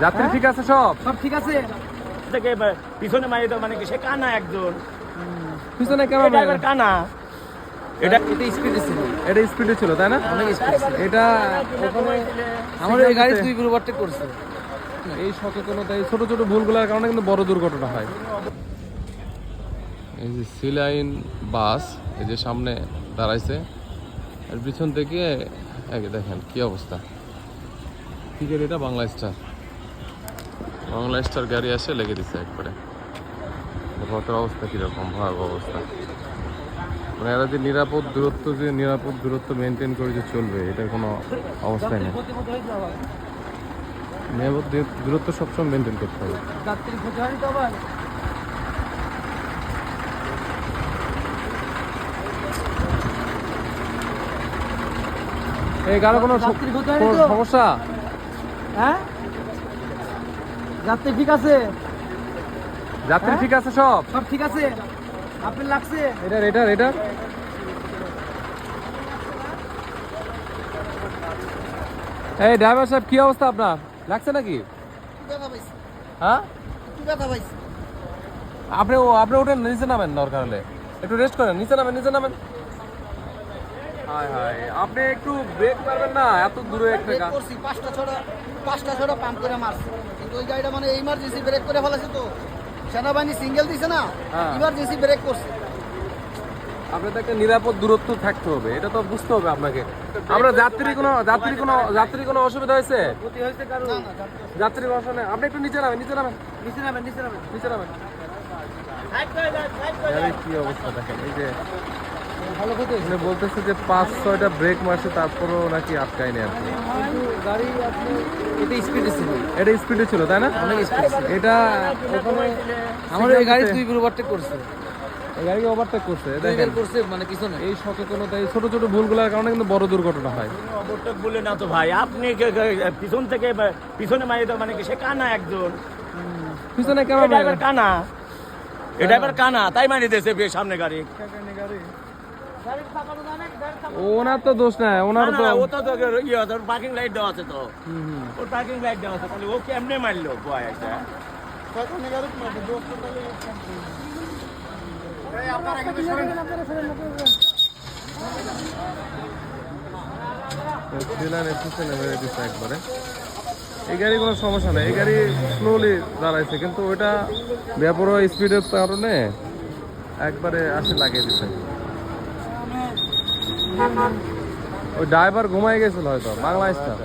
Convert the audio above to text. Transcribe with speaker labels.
Speaker 1: যাত্রী ঠিক আছে, সব
Speaker 2: সব ঠিক আছে।
Speaker 3: থেকে পিছনে মারি তো মানে কি সে কানা একজন
Speaker 1: পিছনে কেমন
Speaker 3: ড্রাইভার কানা
Speaker 2: এটা স্পিডে ছিল,
Speaker 1: এটা স্পিডে ছিল তাই না?
Speaker 2: অনেক স্পিড ছিল।
Speaker 1: এটা ওখানে
Speaker 2: আমার এই গাড়ি 2 গুলো ওভারটেক করছে।
Speaker 1: এই সচেতনতা, এই ছোট ছোট ভুলগুলোর কারণে কিন্তু বড় দুর্ঘটনা হয়। এই যে সি লাইন বাস এই যে সামনে দাঁড়াইছে, আর পিছন থেকে দেখেন কি অবস্থা। কি গাড়ি এটা? বাংলা স্টার। বাংলা স্টার গাড়ি আসে লেগে দিচ্ছে একবারে। পথের অবস্থা কিরকম ভয়াবহ অবস্থা। মানে এরা যে নিরাপদ দূরত্ব মেনটেন করে যে চলবে, এটার কোনো অবস্থাই নেই। নিরাপদ দূরত্ব সবসময় মেনটেন করতে হবে।
Speaker 2: যাত্রী ক্ষতি হয়নি তো আবার?
Speaker 1: এই কারো কোনো
Speaker 2: যাত্রী ক্ষতি হয়নি তো?
Speaker 1: সমস্যা?
Speaker 2: হ্যাঁ, যাত্রী ঠিক আছে,
Speaker 1: যাত্রী ঠিক আছে, সব
Speaker 2: সব ঠিক আছে। আপনার লাগছে?
Speaker 1: এটা এই ড্রাইভার সাহেব, কি অবস্থা আপনার? লাগছে নাকি? হ্যাঁ, আপনি ওঠেন, নিচে নামেন, দরকার হলে একটু রেস্ট করেন, নিচে নামেন। হায় হায়, আপনি একটু ব্রেক মারবেন না? এত দূরে একটা
Speaker 4: পাঁচটা ছড়া পাম্প করে মারছে, কিন্তু ওই গাড়িটা মানে ইমার্জেন্সি ব্রেক করে ফেলেছে তো, সেনাবাহিনী সিঙ্গেল দিছে না,
Speaker 1: হ্যাঁ।
Speaker 4: ইমার্জেন্সি ব্রেক করছে।
Speaker 1: আপনার তো একটা নিরাপদ দূরত্ব থাকতে হবে, এটা তো বুঝতে হবে আপনাকে। আমরা যাত্রী কোনো অসুবিধা হয়েছে?
Speaker 2: ক্ষতি হয়েছে কারো?
Speaker 4: না না,
Speaker 1: যাত্রীর অসুবিধা নেই। আপনি একটু নিচে নামেন।
Speaker 2: নিচে নামেন।
Speaker 1: গাড়ির কি অবস্থা দেখেন। এই যে
Speaker 2: ভালো ক্ষতি হয়েছে।
Speaker 1: উনি বলতেছে যে 5-6টা ব্রেক মারছে, তারপরেও নাকি আটকায়নি আর কি।
Speaker 2: কিন্তু গাড়ি আপনি এটা স্পিডে ছিল,
Speaker 1: এটা স্পিডে ছিল তাই না?
Speaker 2: অনেক স্পিড ছিল।
Speaker 1: এটা ওখানে
Speaker 2: আমার এই গাড়ি 2 গুলো ওভারটেক করছে।
Speaker 1: এই গাড়িকে ওভারটেক করছে,
Speaker 2: দুই
Speaker 1: দেখেন।
Speaker 2: বের করছে মানে পিছনে।
Speaker 1: এই সচেতনতা, এই ছোট ছোট ভুলগুলোর কারণে কিন্তু বড় দুর্ঘটনা হয়।
Speaker 3: অবর্তক বলে না তো ভাই, আপনি পিছন থেকে পিছনে মারি তো মানে কি সে কানা একজন
Speaker 1: পিছনে কেমন
Speaker 3: ড্রাইভার কানা ড্রাইভার কানা তাই মারি দিয়েছে সামনে গাড়ি।
Speaker 1: ওনার তো দোষ নাই, ওনার তো
Speaker 3: ও তো পার্কিং লাইট দেওয়া আছে তো, ওর পার্কিং লাইট দেওয়া আছে, তাহলে ও কেমনে মারলো বয় একটা। একবারে এই গাড়ি কোনো সমস্যা নেই, এই গাড়ি স্লোলি দাঁড়াইছে, কিন্তু ওইটা বেপরোয়া স্পিডের কারণে একবারে আসে লাগিয়ে দিচ্ছে। ওই ড্রাইভার ঘুমাই গেছিল হয়তো, বাংলা স্টার।